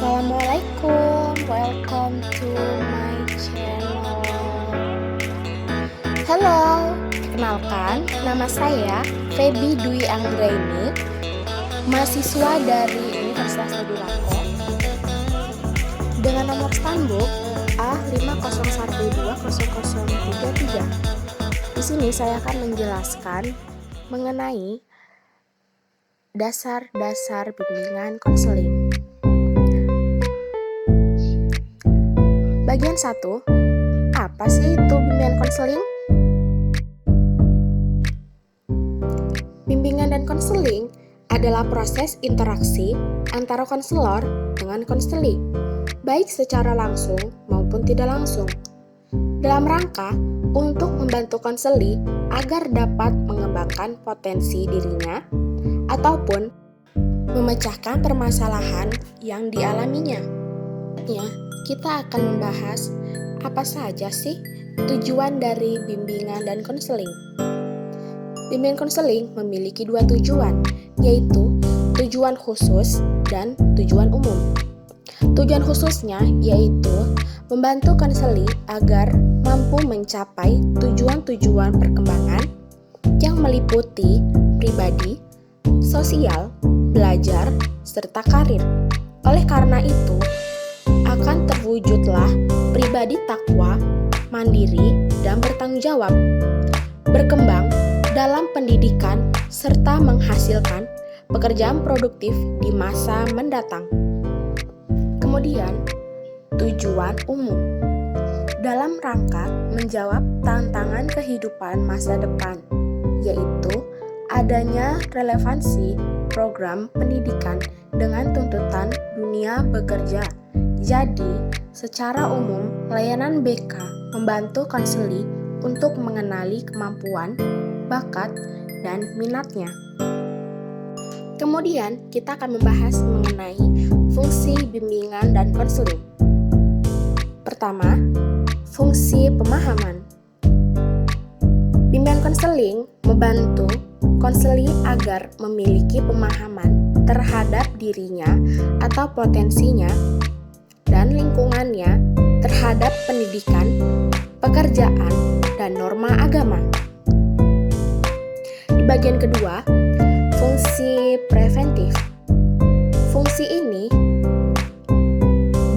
Assalamualaikum, welcome to my channel. Halo, kenalkan nama saya Feby Dwi Anggraini, mahasiswa dari Universitas Tadulako dengan nomor stambuk A501200033. Di sini saya akan menjelaskan mengenai dasar-dasar bimbingan konseling. Bagian 1, apa sih itu bimbingan konseling? Bimbingan dan konseling adalah proses interaksi antara konselor dengan konseli, baik secara langsung maupun tidak langsung, dalam rangka untuk membantu konseli agar dapat mengembangkan potensi dirinya ataupun memecahkan permasalahan yang dialaminya. Kita akan membahas apa saja sih tujuan dari bimbingan dan konseling. Bimbingan konseling memiliki 2 tujuan, yaitu tujuan khusus dan tujuan umum. Tujuan khususnya yaitu membantu konseli agar mampu mencapai tujuan-tujuan perkembangan yang meliputi pribadi, sosial, belajar, serta karir. Oleh karena itu, akan terwujudlah pribadi takwa, mandiri, dan bertanggung jawab, berkembang dalam pendidikan, serta menghasilkan pekerjaan produktif di masa mendatang. Kemudian, tujuan umum dalam rangka menjawab tantangan kehidupan masa depan, yaitu adanya relevansi program pendidikan dengan tuntutan dunia bekerja. Jadi, secara umum, layanan BK membantu konseli untuk mengenali kemampuan, bakat, dan minatnya. Kemudian, kita akan membahas mengenai fungsi bimbingan dan konseling. Pertama, fungsi pemahaman. Bimbingan konseling membantu konseli agar memiliki pemahaman terhadap dirinya atau potensinya dan lingkungannya terhadap pendidikan, pekerjaan, dan norma agama. Di bagian kedua, fungsi preventif. Fungsi ini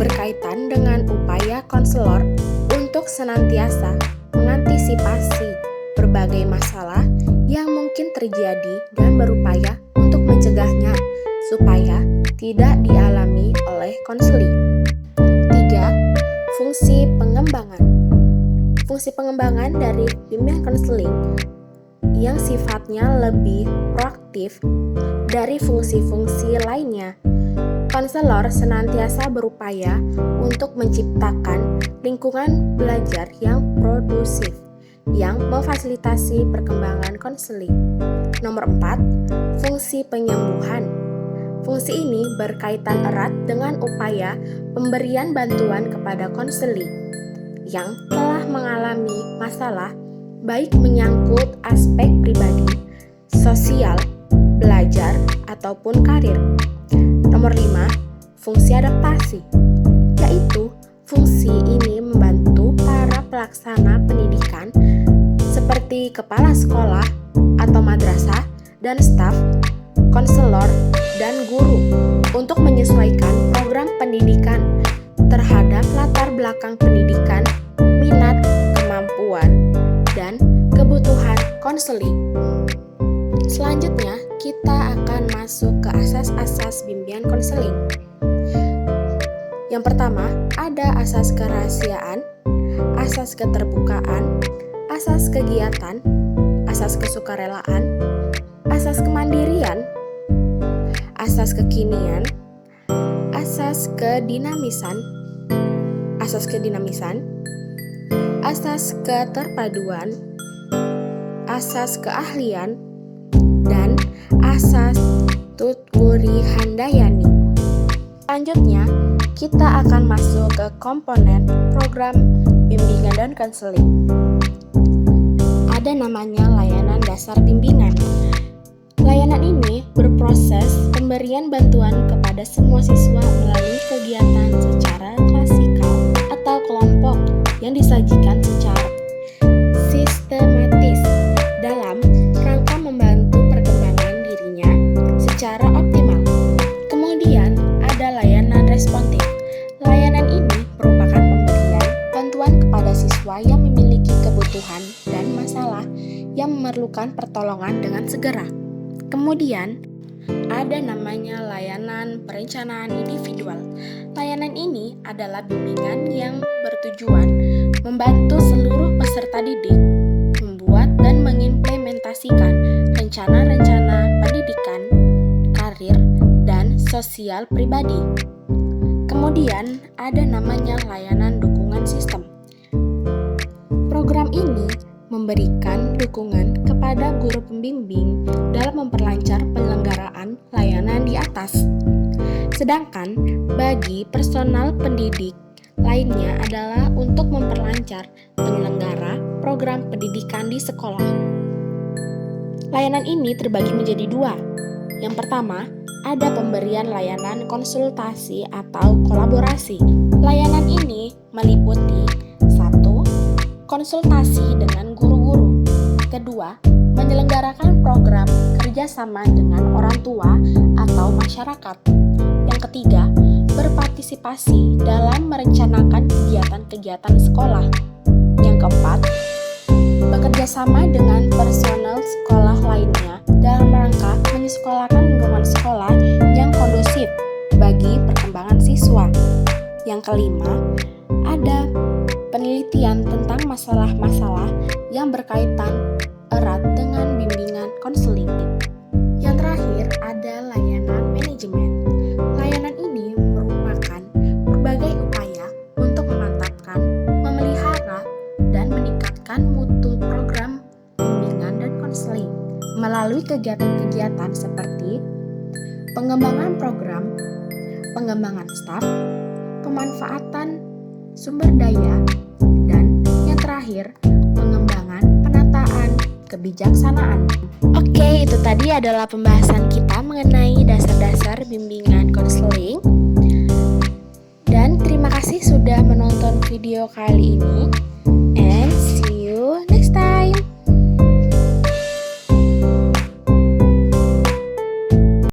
berkaitan dengan upaya konselor untuk senantiasa mengantisipasi berbagai masalah yang mungkin terjadi dan berupaya untuk mencegahnya supaya tidak dialami oleh konseli. 3. Fungsi pengembangan. Fungsi pengembangan dari bimbingan konseling yang sifatnya lebih proaktif dari fungsi-fungsi lainnya. Konselor senantiasa berupaya untuk menciptakan lingkungan belajar yang produktif yang memfasilitasi perkembangan konseli. Nomor 4, fungsi penyembuhan. Fungsi ini berkaitan erat dengan upaya pemberian bantuan kepada konseli yang telah mengalami masalah baik menyangkut aspek pribadi, sosial, belajar, ataupun karir. Nomor 5, fungsi adaptasi, yaitu fungsi ini membantu para pelaksana pendidikan seperti kepala sekolah atau madrasah dan staf, konselor, dan guru untuk menyesuaikan program pendidikan terhadap latar belakang pendidikan, minat, kemampuan, dan kebutuhan konseli. Selanjutnya, kita akan masuk ke asas-asas bimbingan konseling. Yang pertama, ada asas kerahasiaan, asas keterbukaan, asas kegiatan, asas kesukarelaan, asas kemandirian, asas kekinian, asas kedinamisan, asas keterpaduan, asas keahlian, dan asas Tutwuri Handayani. Selanjutnya, kita akan masuk ke komponen program bimbingan dan konseling. Ada namanya layanan dasar bimbingan. Layanan ini berproses pemberian bantuan kepada semua siswa melalui kegiatan secara klasikal atau kelompok yang disajikan secara sistematis dalam rangka membantu perkembangan dirinya secara optimal. Kemudian ada layanan responsif. Layanan ini merupakan pemberian bantuan kepada siswa yang memiliki kebutuhan dan masalah yang memerlukan pertolongan dengan segera. Kemudian ada namanya layanan perencanaan individual. Layanan ini adalah bimbingan yang bertujuan membantu seluruh peserta didik membuat dan mengimplementasikan rencana-rencana pendidikan, karir, dan sosial pribadi. Kemudian ada namanya layanan dukungan sistem. Program ini memberikan dukungan kepada guru pembimbing dalam memperlancar penyelenggaraan layanan di atas. Sedangkan bagi personal pendidik lainnya adalah untuk memperlancar penyelenggara program pendidikan di sekolah. Layanan ini terbagi menjadi dua. Yang pertama, ada pemberian layanan konsultasi atau kolaborasi. Layanan ini meliputi 1. Konsultasi dengan guru-guru. Kedua, menyelenggarakan program kerjasama dengan orang tua atau masyarakat. Yang ketiga, berpartisipasi dalam merencanakan kegiatan-kegiatan sekolah. Yang keempat, bekerja sama dengan personel sekolah lainnya dalam rangka menyekolahkan lingkungan sekolah yang kondusif bagi perkembangan siswa. Yang kelima, ada penelitian tentang masalah-masalah yang berkaitan erat dengan bimbingan konseling. Yang terakhir ada layanan manajemen. Layanan ini merupakan berbagai upaya untuk memantapkan, memelihara, dan meningkatkan mutu program bimbingan dan konseling melalui kegiatan-kegiatan seperti pengembangan program, pengembangan staf, pemanfaatan sumber daya, dan yang terakhir, pengembangan penataan kebijaksanaan. Oke, itu tadi adalah pembahasan kita mengenai dasar-dasar bimbingan konseling. Dan terima kasih sudah menonton video kali ini.